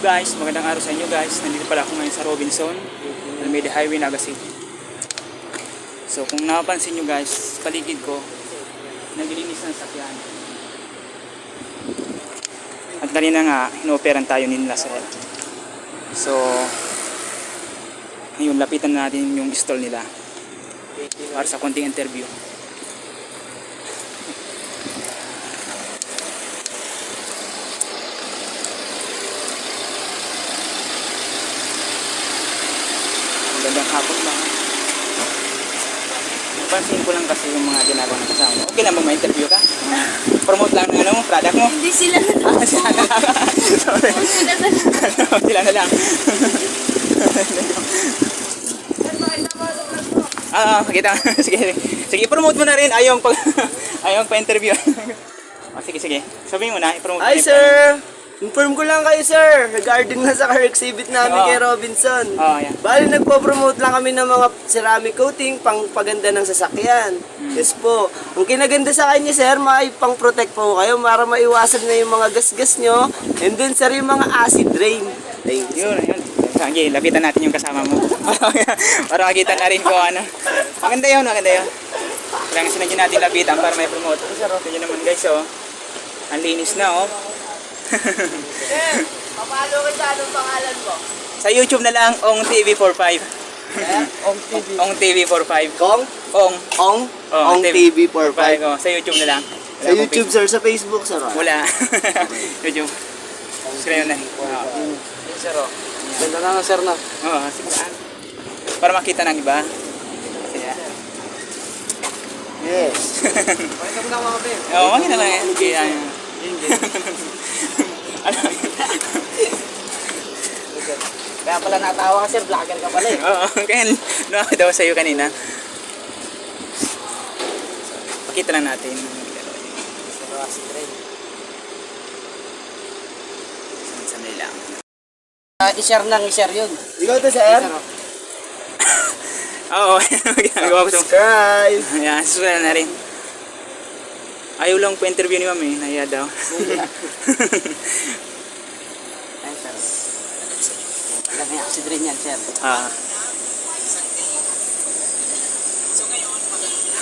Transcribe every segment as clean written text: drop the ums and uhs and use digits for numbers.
Guys, magandang araw sa inyo guys. Nandito pala ako ngayon sa Robinson, Alameda Highway, Naga City. So kung napapansin nyo guys, paligid ko, naglilinis ng sakyan. At kanina nga, inoperan tayo nila sir. So, ngayon lapitan natin yung stall nila para sa konting interview. Magandang hapon ba? Napansin ko lang kasi yung mga ginagawa ng kasama mo. Okay lang ba ma-interview ka? Promote lang ng ano mo, product mo? Hindi sila na lang. Sila na lang. Sorry. Sila na lang. Kita. Sige, promote mo na rin. Ayaw pa-interview. Sige. Sabihin mo na, i-promote mo. Hi sir! Inform ko lang kayo sir, regarding na sa car exhibit namin kay Robinson. Yan. Bali nagpo-promote lang kami ng mga ceramic coating pang paganda ng sasakyan. Yes po. Ang kinaganda sa kanya sir, may pang protect po kayo para maiwasan na yung mga gas-gas nyo. And then sir, yung mga acid rain. Thank you. Yun. Sige, lapitan natin yung kasama mo. Para makita na rin ko ano. Maganda yun. Kailangan sinadya natin lapitan para may promote. Tignan naman guys, oh. Ang linis na, oh. Sir, papalo kita, anong pangalan mo? Sa YouTube na lang, Ong TV45. Ong TV. Ong TV45. Kong? Ong. Ong TV45. Oh, sa YouTube na lang. Sa YouTube sir, sa Facebook sir. Wala. YouTube. Subscribe na. Sir, oh. Ganda na sir na. Oo, sige. Para makita ng iba. Sige. Yes. Pakita mo na mga kapit. Oo, makita lang eh. Kaya Kaya pala natawa ka sir, vlogger ka pala eh. Oo, kaya nakakita daw sa'yo kanina. Pakita lang natin. Sandali lang. I-share yun. Ikaw to sir? Oo, ginagawa ko ito. Subscribe! Ayan, susunod na rin. Ayaw lang po interview ni ma'am eh, nahiya daw. Ay sir. Lagay acid rin yan sir.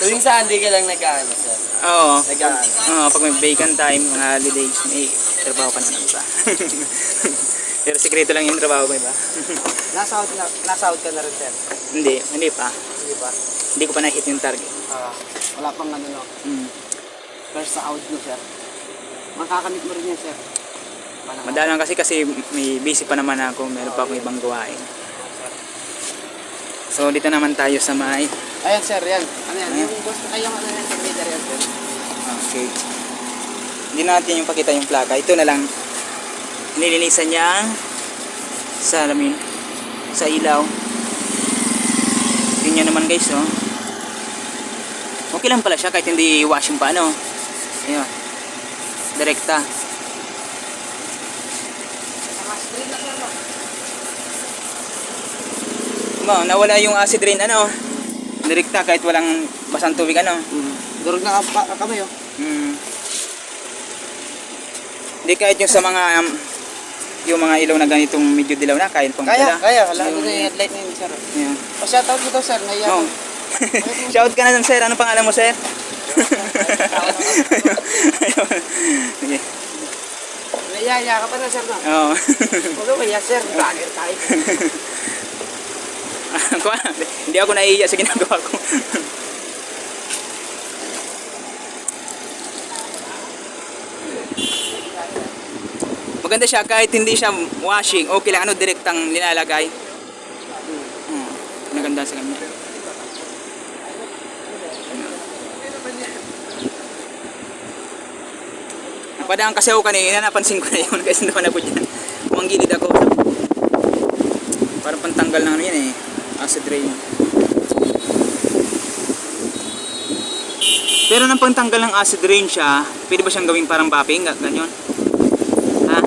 Tuwing Sunday ka lang nag-ano sir? Oo. Nag-ano? Pag may vacant time, mga holidays, may trabaho pa naman iba. Pero sikreto lang yung trabaho ko iba. Nasa-out ka na rin sir? Hindi pa. Hindi pa? Hindi ko pa na-hit yung target. Wala pang ano no? First sa out mo sir. Makakamit mo rin yan sir. Madalang kasi may busy pa naman ako, meron pa akong ibang gawain. So dito naman tayo sa may... Ayan sir, yan. Ano yan? Yung gusto kayong ano yan, leader yan sir. Okay. Hindi natin yung pakita yung plaka. Ito na lang. Nilinisan niya sa alamin, sa ilaw. Tingnan naman guys, oh. Okay lang pala siya kahit hindi washing pa, ano. Ayun. Direkta. Nawala yung acid rain, ano. Direkta kahit walang basang tubig, ano. Durog na kami oh. Hindi kahit yung sa mga yung mga ilaw na ganitong medyo dilaw na, kahit pang Kaya. Lalo Yung- na yung headlight na yun sir. Ayan. Pa-shoutout ko daw sir, naiyak No. ko. Shout ka na dun, sir. Anong pangalan mo, sir? Ayun. Sige. Naiyak ka pa na sir no? Oo. Huwag ka maiyak sir, vlogger tayo. Hindi ako naiiyak sa ginagawa ko. Maganda siya kahit hindi siya washing. Okay lang, ano, direktang nilalagay. Maganda sa kanya. Napadaan kasi ako kanina, napansin ko na yun kasi doon na po dyan. Umanggilid ako. Parang pantanggal ng ano yan eh. Acid rain. Pero nang pantanggal ng acid rain siya, pwede ba siyang gawing parang popping? Ganyan? Ha?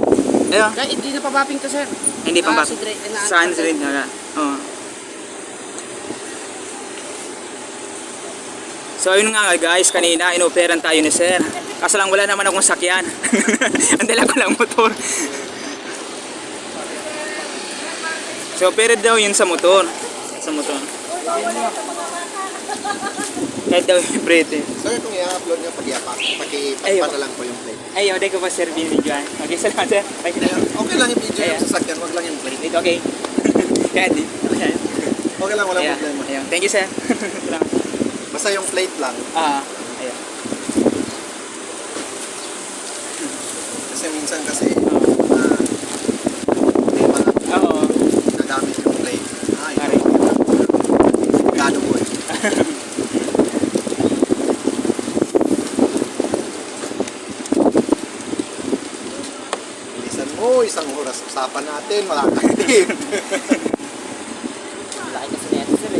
Ayun. Hindi na pa-mapping to sir. Hindi pang Acid rain. Sa acid rain na. Oo. So ayun nga guys, kanina inoperan tayo ni sir. Kaso lang wala naman akong sakyan. Ang dala ko lang motor. So, pero daw yun sa motor. Sa motor. Kahit daw yung prete. Sir, kung i-upload nyo, pag-ipak na lang po yung plate. Ay, hindi ko pa sir binidyoan. Okay, salamat sir. Bye. Okay lang yung video Ayan. yung sasakyan, wag lang yung plate. Dito, okay. Kaya di. Okay. Okay lang, walang Ayan, problema. ayan. Thank you sir. Salamat. Basta yung plate lang. Ayan. Kasi minsan kasi, Ah, may mga Oo. nagamit yung plate. Pare. Gano po eh. Bilisan mo, isang oras usapan natin, makakatim. Laki kasi na ito, sir.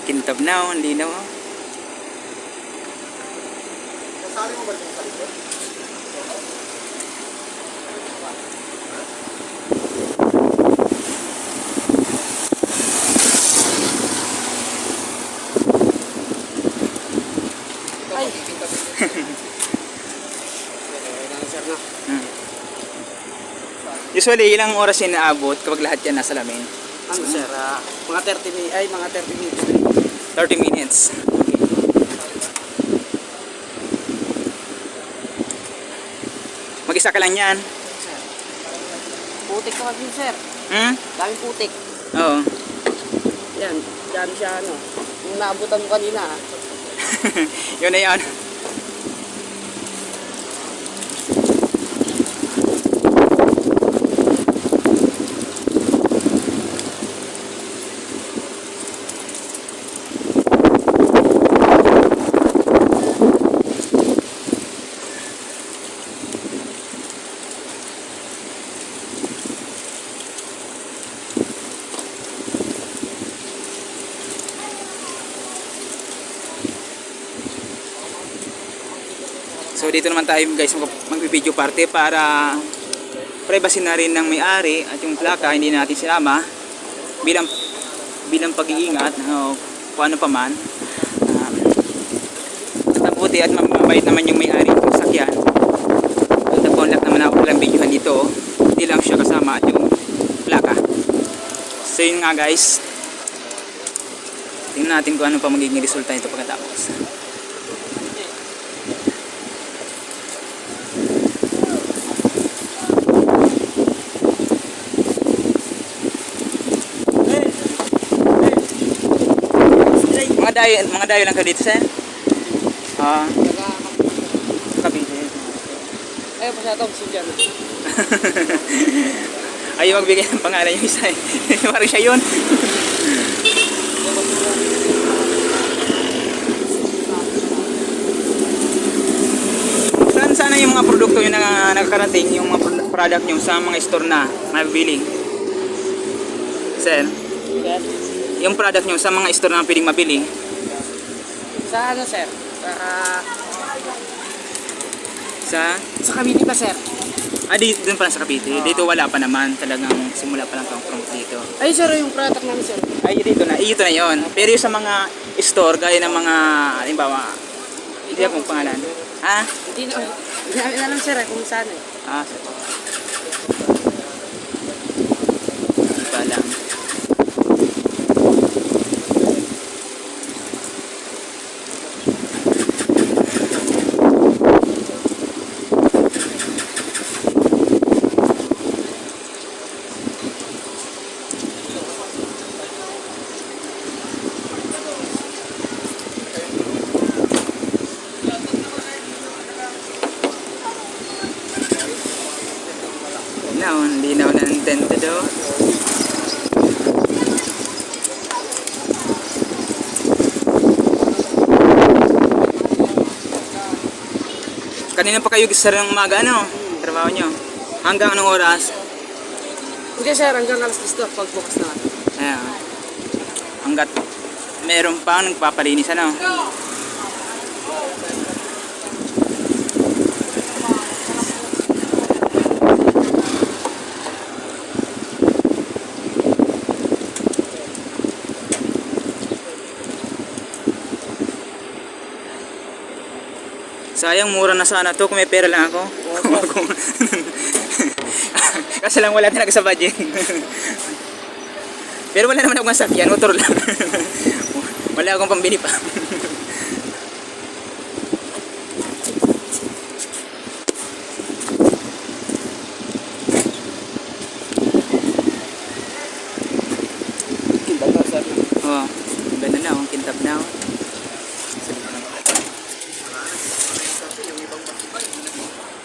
Kintab na, ang linaw. Nasali mo ba yung sa likod? Usually, ilang oras yung naabot kapag lahat yan nasa lamin? Ano, sir? Mga 30 minutes. Ay, mga 30 minutes. 30 minutes. Mag-isa ka lang yan. Putik ka kasi, sir. Hmm? Daming putik. Oo. Yan. Diyan siya, ano. Yung naabutan mo kanina, Yun na yun. So dito naman tayo guys mag-video party para privacy na rin ng may-ari at yung plaka hindi natin sinama bilang pag-iingat kung ano pa man. Mabuti at mabait naman yung may-ari ng sakyan. Nag-contact naman ako lang videohan dito. Hindi lang siya kasama at yung plaka. So yun nga guys. Tingnan natin kung ano pa magiging resulta nito pagkatapos. Mga dayo lang ka dito, sir? Cavite. Ayaw pa siya ito, si Jan. Ayaw magbigay ng pangalan yung isa eh. Parang siya yun. Sana yung mga produkto yung nakakarating, yung mga product nyo sa mga store na mabibili? Sir? Yes. Yung product nyo sa mga store na pwedeng mabili? Sa ano, sir? Sa? Sa Cavite pa, sir. Doon pala sa Cavite. Dito wala pa naman. Talagang simula pa lang from dito. Ay, sir, yung product namin, sir. Ay, dito na yon. Pero yung sa mga store, gaya ng mga, halimbawa, hindi akong pangalan. Ha? Hindi namin alam, sir, kung saan eh. Sige. Hindi pa alam. Linaw na ng tente daw. Kanina pa kayo sir ng umaga, ano? Trabaho nyo? Hanggang anong oras? Hindi, sir, hanggang alas 10 pagbukas na. Ayan. Hanggat meron pa nagpapalinis, ano? Sayang, mura na sana to kung may pera lang ako. Kasi lang wala talaga sa budget. Pero wala naman akong sasakyan, motor lang. Wala akong pambili pa. Oh, ganda na, ang kintab na. Oh.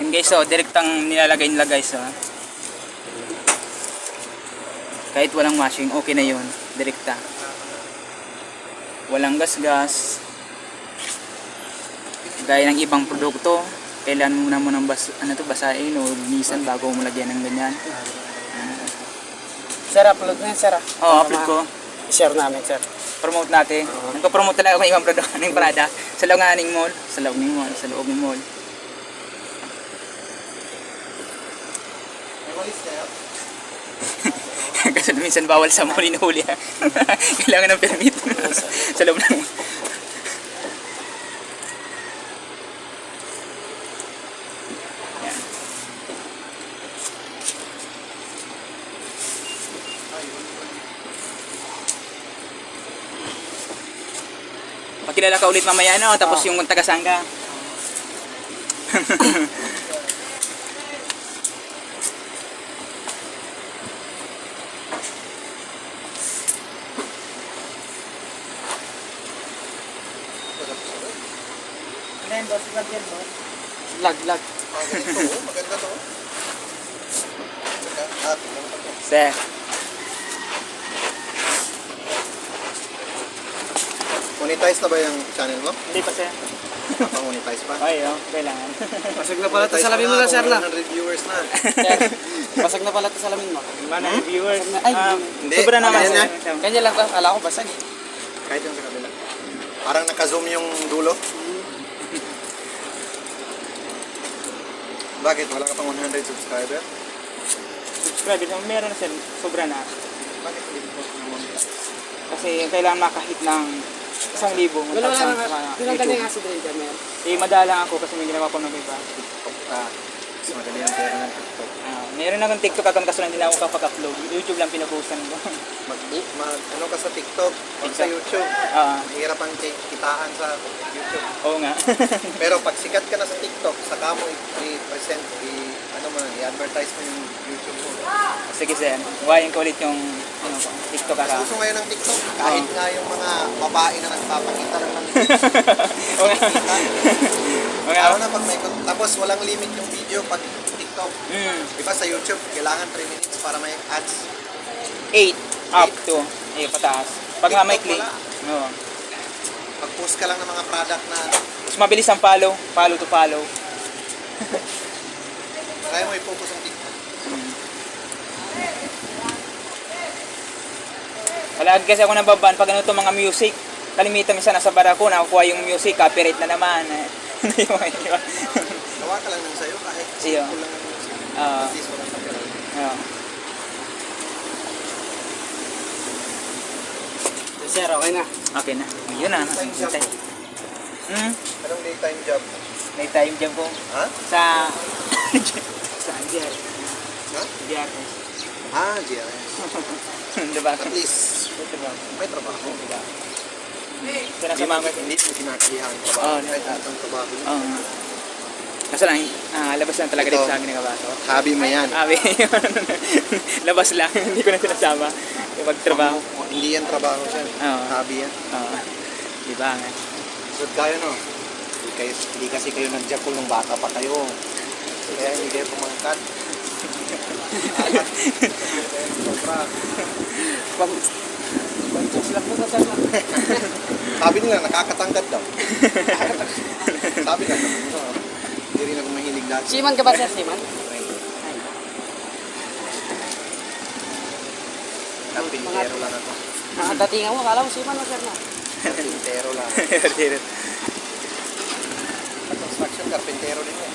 Yan guys, oh, direktang nilalagay nila guys. Oh. Kahit walang washing, okay na yun. Direkta. Walang gas-gas. Gaya ng ibang produkto, kailangan muna mo ng basahin o linisan bago mo lagyan ng ganyan. Sir, upload na yan, sir. Oh, upload ko. Share namin, sir. Promote natin. Nagpo-promote talaga ako ng ibang produkto ng Prada. Sa loob ng mall. Sa loob ng mall. Sa loob ng mall. Kasi minsan bawal sa mall inuhuli. Kailangan ng permit. Sa loob ng mall. Yan. Pakilala ka ulit mamaya, no? Tapos yung taga-sangga. Lag. Maganda to. Sir. Monetize na ba yung channel mo? Hindi pa, sir. Monetize pa? Ay, oh, kailangan. Pasag na pala ito salamin mo na, sir, na. 100 viewers na. Pasag na pala ito salamin mo. Mana viewers. Ay, hindi. Sobra naman, Ayan sir. na. Kanya lang ba? Kala ko basag eh. Kahit yung kanila. Parang naka-zoom yung dulo. Bakit? Wala ka pang 100 subscriber? Subscribe, meron na, sir. Sobra na. Bakit hindi mo na-monetize? Kasi kailangan makahit ng 1,000. Wala sa Tinang YouTube. nga si Dren dyan, Eh, madalang ako kasi may ginawa ko ng iba. TikTok ka. Mas madali ang pera ng TikTok. Meron akong TikTok account kaso lang hindi na ako kapag-upload. YouTube lang pinapostan ko. Ano ka sa TikTok o sa YouTube? Mahirap ang kitaan sa YouTube. Oo nga. Pero pag sikat ka na sa TikTok, saka mo i-present, i-advertise mo yung YouTube mo. Sige, sir. Huwayin ko ulit yung TikTok Mas account. gusto ngayon ng TikTok, kahit nga yung mga babae na nagpapakita lang ng Oo nga. Oo nga. Lalo na pag may tapos walang limit yung video pag TikTok. Diba sa YouTube, kailangan 3 minutes para may ads. 8 up to. Pataas. Pag nga may click. TikTok wala. Oo. Pag-post ka lang ng mga product na Mas mabilis ang follow. Follow to follow. kaya mo i-focus ang TikTok. Palagi kasi ako nababan pag ano to mga music. Kalimitan minsan nasa barako, nakukuha yung music, copyright na naman. Hindi mo iwan. Gawa ka lang ng sayo kahit Iyo. simple lang ang music. Oo. At least walang copyright. Sir, okay na. Okay na. Yun na. Daytime job. Anong daytime job? May time jam ko Ha? sa sa GR. Ha? GR. GRS. Diba? At least, may trabaho. Diba? Sinasama ko. Hindi mo kinakahihan ang trabaho. Oo, Kahit ang trabaho. Oo. Kaso lang, labas lang talaga Ito. dito sa akin ng kabato. Hobby mo yan. Sabi, labas lang. Hindi ko na sinasama. Yung magtrabaho. Hindi yan trabaho siya. Oo. Hobby yan. Oo. Diba nga? So kayo no? Hindi kasi kayo nag-jackal nung bata pa kayo. Kaya hindi kayo pumangkat. Sobra. Pag-choose lang po sir na. Sabi nila, nakakatangkad daw. Sabi lang naman. Hindi rin ako mahilig dati. Siman ka ba sir? Siman? Carpintero lang ako. Nakadatingan mo, kala mo siman na sir na. Carpintero lang. Construction, carpintero din yan.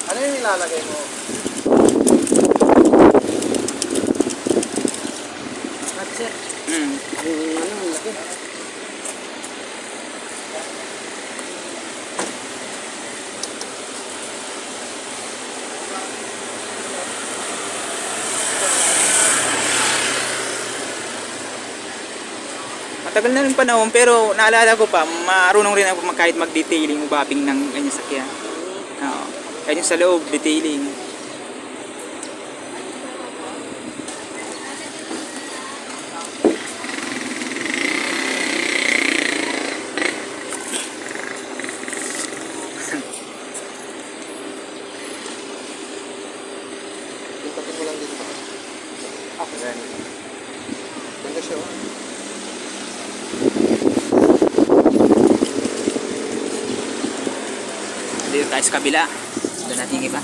Ano yung nilalagay mo? At sir, Mm. ang laki. matagal na rin panahon, pero naalala ko pa, marunong rin ako kahit mag-detailing, magbabing ng kanyang sakyan. Oo. Kahit yung sa loob, detailing. Tingnan mo lang dito. Okay. Ganda siya, oh. Dito tayo sa kabila. Doon natin yung iba.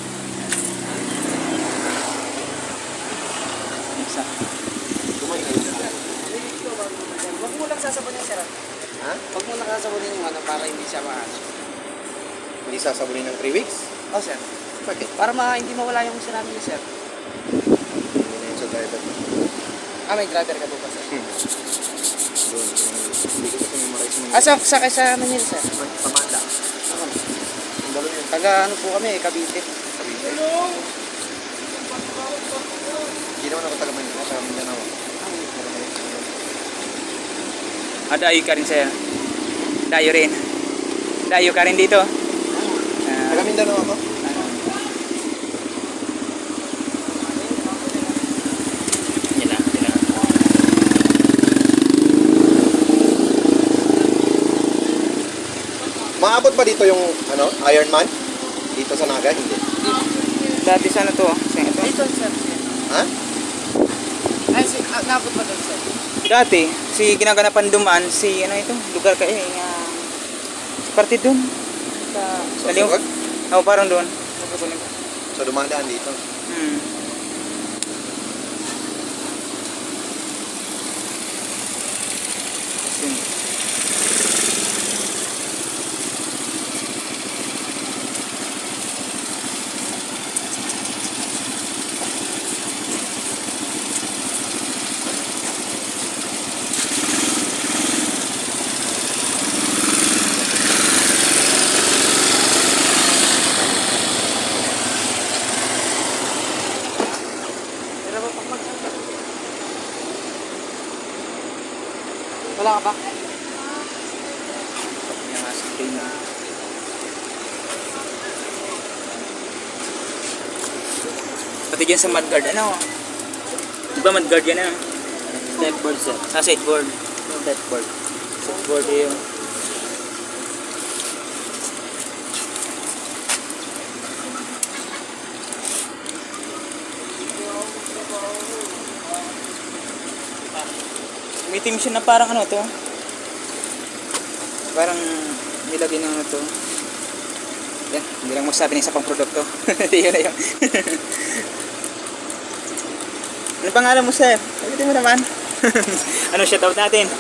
Isa. Kumain kayo dyan. Huwag mo lang sasabunin, sir. Ha? Huwag mo lang sasabunin yung ano para hindi siya maas. Hindi sasabunin ng 3 weeks? Oh, sir. Bakit? Para hindi mawala yung ceramic niya, sir. Hindi na yun sa driver. May driver ka po ba, sir? Doon. Hindi ko kasi memorize mo. Sakay sa ano yun, sir? Pamanda. Ang dalo yun. Taga ano po kami, Cavite. Cavite. Hindi naman ako taga Manila. Taga Mindanao. Dayo ka rin, sir. Dayo rin. Dayo ka rin dito. Taga Mindanao ako. Yan lang. Maabot ba dito yung Iron Man? Dito sa Naga? Hindi. Dati sana to. Saan ito? Dito, sir. Ha? Nabot ba doon, sir? Dati, si ginaganapan dumaan, si ano ito, lugar ka sa parte doon. Sa Liw. Sugod? Oo, parang doon. So dumadaan dito. Hmm. Yun. Wala ka ba? Yung nasa screen na. Pati dyan sa mudguard, ano? Di ba mudguard yan, ano? Stepboard, sir. Sa sideboard. Stepboard. Sideboard yun. Umitim siya na parang ano to. Parang nilagay ng ano to. Yan, hindi lang magsabi ng isa pang produkto. Yun na yun. Ano pangalan mo, sir? Sabitin mo naman. Ano shoutout natin?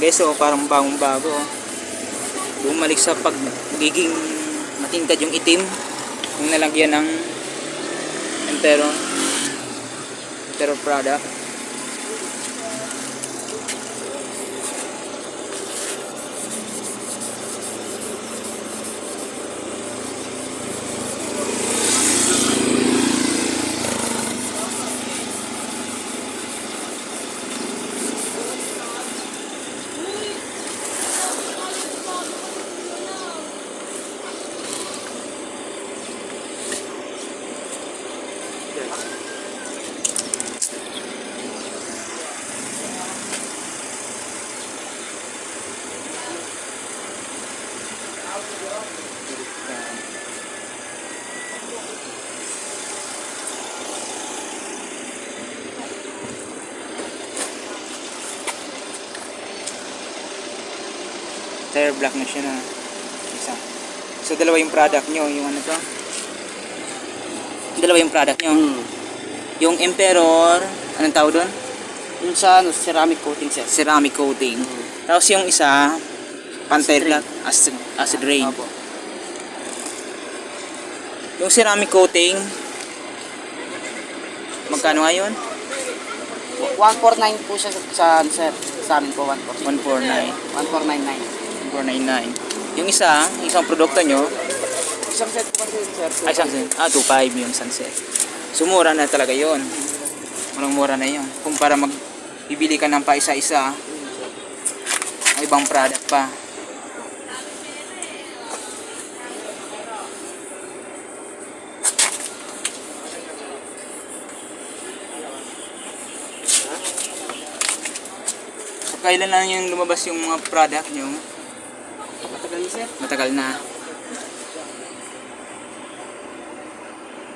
Guys, so parang bagong bago. Bumalik sa pagiging matingkad yung itim. Yung nalagyan ng entero product. Tire black na siya na isa. So dalawa yung product nyo, yung ano to? Dalawa yung product nyo. Yung Emperor, anong tawag doon? Yung sa ano, ceramic coating sir. Ceramic coating. Tapos yung isa, pan-tire black, acid rain. Opo. Yung ceramic coating, magkano nga yun? 149 po siya sa sir. Sa amin po 149. 149. 1499. 499. Yung isa, isang produkto nyo, Isang set po kasi sir. ay isang 2.5 yung sunset. So mura na talaga yun. Mura na yun. Kung para bibili ka ng pa isa-isa, ay ibang product pa. So kailan na yung lumabas yung mga product nyo? Matagal na sir. Matagal na.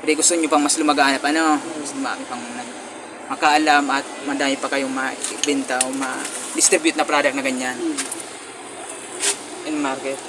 Pero gusto nyo pang mas lumagaan pa, ano? Mas marami pang makaalam at madami pa kayong ma-benta o ma-distribute na product na ganyan in market.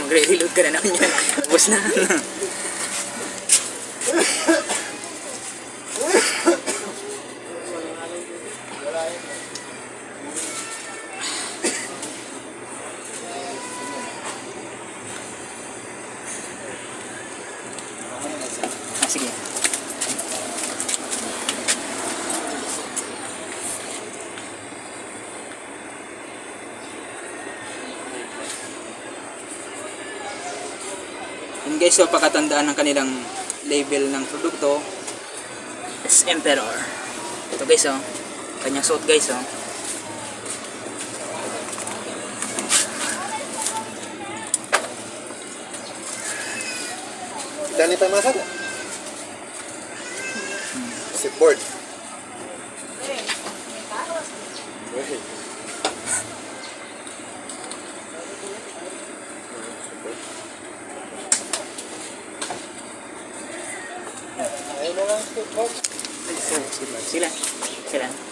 Magre-reload ka na naman yan. Ubus na. Sige. Yun guys, so pakatandaan ng kanilang label ng produkto is Emperor. Ito guys, oh. Kanyang suot guys, oh. Dali tayo masag. Seatboard. Okay. Sila. Sila.